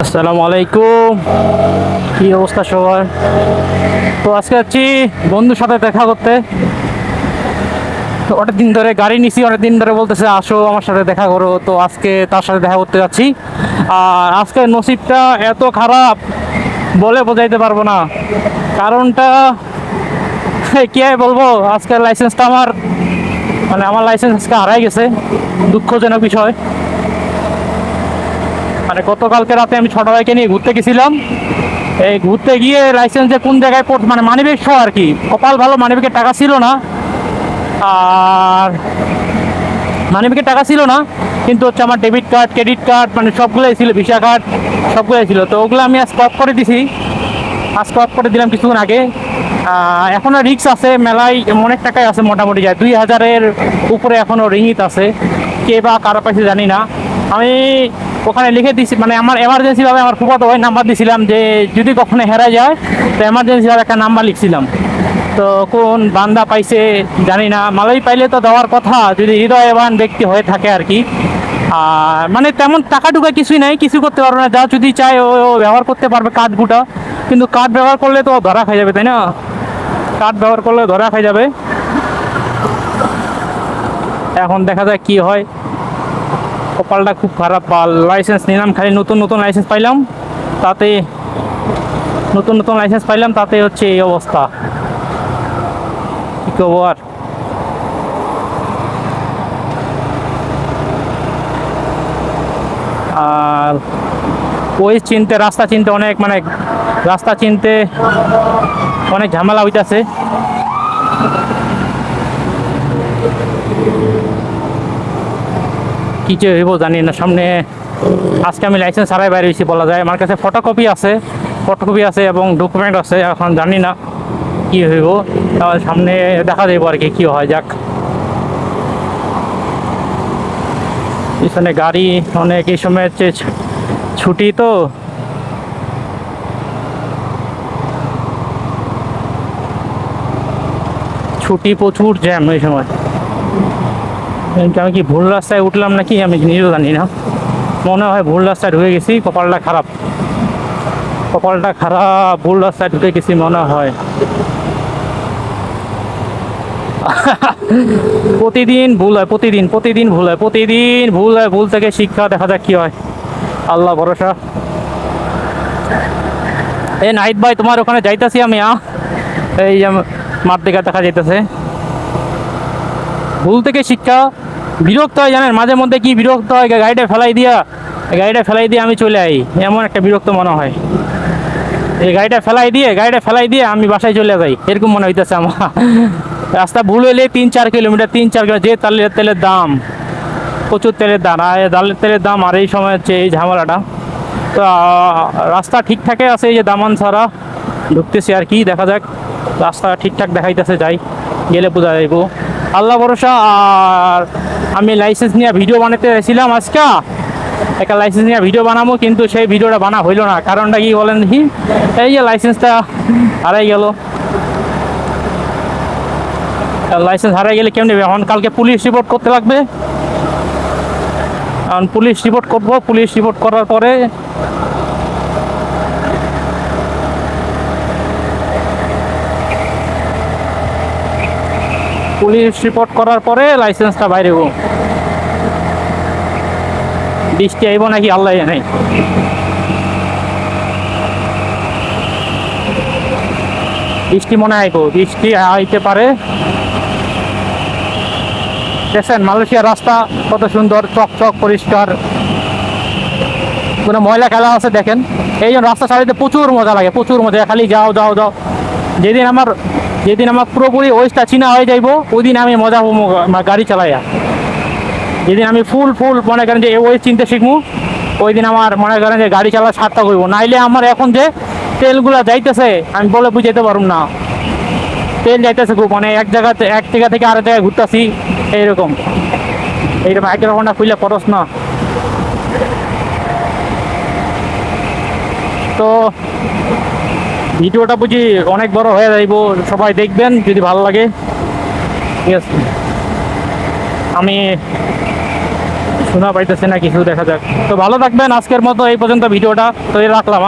আসসালামু আলাইকুম। কি অবস্থা সবার? তো আজকে যাচ্ছি বন্ধুর সাথে দেখা করতে। তো অনেকদিন ধরে গাড়ি নিছি, অনেকদিন ধরে বলতেছে আসো আমার সাথে দেখা করো, তো আজকে তার সাথে দেখা করতে যাচ্ছি। আর আজকে নসিবটা এত খারাপ বলে বোঝাইতে পারবো না। কারণটা কি আর বলবো, আজকে লাইসেন্সটা আমার লাইসেন্স আজকে হারাই গেছে। দুঃখজনক বিষয়। গতকালকে রাতে আমি ছোট ভাইকে নিয়ে ঘুরতে গেছিলাম। এই ঘুরতে গিয়ে লাইসেন্সে কোন জায়গায় মানিব্যাগ সহ আর কি, কপাল ভালো মানিব্যাগের টাকা ছিল না। আর মানিব্যাগের টাকা ছিল না, কিন্তু হচ্ছে আমার ডেবিট কার্ড, ক্রেডিট কার্ড, সবগুলোই ছিল, ভিসা কার্ড সবগুলোই ছিল। তো ওগুলো আমি আজকে অফ করে দিছি, আজকে অফ করে দিলাম কিছুক্ষণ আগে। এখনও রিক্স আছে, মেলায় অনেক টাকাই আছে, মোটামুটি যায় 2000-এর উপরে এখনও রিঙ্গিত আছে। কে বা কারো পাশে জানি না। আমি ওখানে লিখে দিছি, আমার এমার্জেন্সিভাবে আমার ফুফাতো ভাই নাম্বার দিয়েছিলাম যে যদি কখনো হেরা যায়, তো এমার্জেন্সিভাবে একটা নাম্বার লিখছিলাম। তো কোন বান্দা পাইছে জানি না, মালাই পাইলে তো দেওয়ার কথা যদি হৃদয়বান ব্যক্তি হয়ে থাকে আর কি। আর তেমন টাকা টুকা কিছুই নাই, কিছু করতে পারবে না, যা যদি চায় ও ব্যবহার করতে পারবে কার্ডগুটা। কিন্তু কার্ড ব্যবহার করলে তো ধরা খাই যাবে, তাই না? কার্ড ব্যবহার করলে ধরা খাই যাবে। এখন দেখা যায় কি হয়। কপালটা খুব খারাপ। লাইসেন্স নিলাম, খালি নতুন নতুন লাইসেন্স পাইলাম, তাতে হচ্ছে এই অবস্থা। কি করবো আর। আর ওই রাস্তা চিনতে অনেক ঝামেলা হইতাছে। কি যে হইব জানি না সামনে। আজকে আমি লাইসেন্স ছাড়াই বাইরে হয়েছি বলা যায়। আমার কাছে ফটোকপি আছে এবং ডকুমেন্ট আছে। এখন জানি না কি হইব, সামনে দেখা যাইব আর কি হয়। যাক, পিছনে গাড়ি অনেক, এই সময় হচ্ছে ছুটি, তো ছুটি, প্রচুর জ্যাম এই সময়। আমি কি ভুল রাস্তায় উঠলাম নাকি আমি নিজেও জানি না। মনে হয় ভুল রাস্তায় ঢুকে গেছি, কপালটা খারাপ, ভুল রাস্তায় ঢুকে গেছি মনে হয়। প্রতিদিন ভুল হয়, ভুল থেকে শিক্ষা। দেখা যাক কি হয়, আল্লাহ ভরসা। নাহিদ ভাই, তোমার ওখানে যাইতাছি আমি। এই যে মাঠ দেখা যাইতেছে। ভুল থেকে শিক্ষা। বিরক্ত হয় জানেন, মাঝে মধ্যে কি বিরক্ত হয়, গাড়িটা ফেলাই দিয়ে আমি চলে আই, এমন একটা বিরক্ত মনে হয়। এই গাড়িটা ফেলাই দিয়ে আমি বাসায় চলে যাই, এরকম মনে হইতেছে আমার। রাস্তা ভুল হইলে 3-4 কিলোমিটার, যে তেলের দাম, প্রচুর তেলের দাম। আর এই সময় হচ্ছে এই ঝামেলাটা। তো রাস্তা ঠিকঠাকই আছে, এই যে দামান ছাড়া ঢুকতেছি আর কি। দেখা যাক, রাস্তা ঠিকঠাক দেখাইতেছে, যাই গেলে বোঝা যাইব, আল্লাহ ভরসা। আর আমি লাইসেন্স নিয়ে ভিডিও বানাতে চাইছিলাম আজকে, একটা লাইসেন্স নিয়ে ভিডিও বানাবো, কিন্তু সেই ভিডিওটা বানা হইলো না। কারণটা কি বলেন দেখি? এই যে লাইসেন্সটা হারাই গেল। লাইসেন্স হারাই গেলে কেমনি? এখন কালকে পুলিশ রিপোর্ট করতে লাগবে। এখন পুলিশ রিপোর্ট করবো, পুলিশ রিপোর্ট করার পরে লাইসেন্সটা বাইরে হবো। বৃষ্টি আইব নাকি আল্লাহ জানে। বৃষ্টি মনে আইব, বৃষ্টি আইতে পারে। দেখছেন মালয়েশিয়ার রাস্তা কত সুন্দর, চকচক পরিষ্কার, কোনো ময়লা খেলা আছে দেখেন। এই জন্য রাস্তা চালাইতে প্রচুর মজা লাগে, প্রচুর মজা। খালি যাও। যেদিন আমার পুরোপুরি ওয়েস্টটা চিনা হয়ে যাইব, ওই দিন আমি মজা হবো গাড়ি চালাইয়া। যেদিন আমি ফুল মনে করেন যে ওয়েস্ট চিনতে শিখবো, ওই দিন আমার মনে করেন যে গাড়ি চালা সার্থক হইব। নাইলে আমার এখন যে তেলগুলা যাইতেছে, আমি বলে বুঝাইতে পারুম না। তেল যাইতেছে খুব, এক জায়গা থেকে আরেক জায়গায় ঘুরতেছি, এইরকম মাইক্রোফোনটা খুললে পরস না। তো ভিডিওটা বুঝি অনেক বড় হয়ে যাইব, সবাই দেখবেন যদি ভালো লাগে, ঠিক আছে। আমি শোনা পাইতেছে না কিছু, দেখা যাক। তো ভালো থাকবেন, আজকের মতো এই পর্যন্ত ভিডিওটা তো রাখলাম।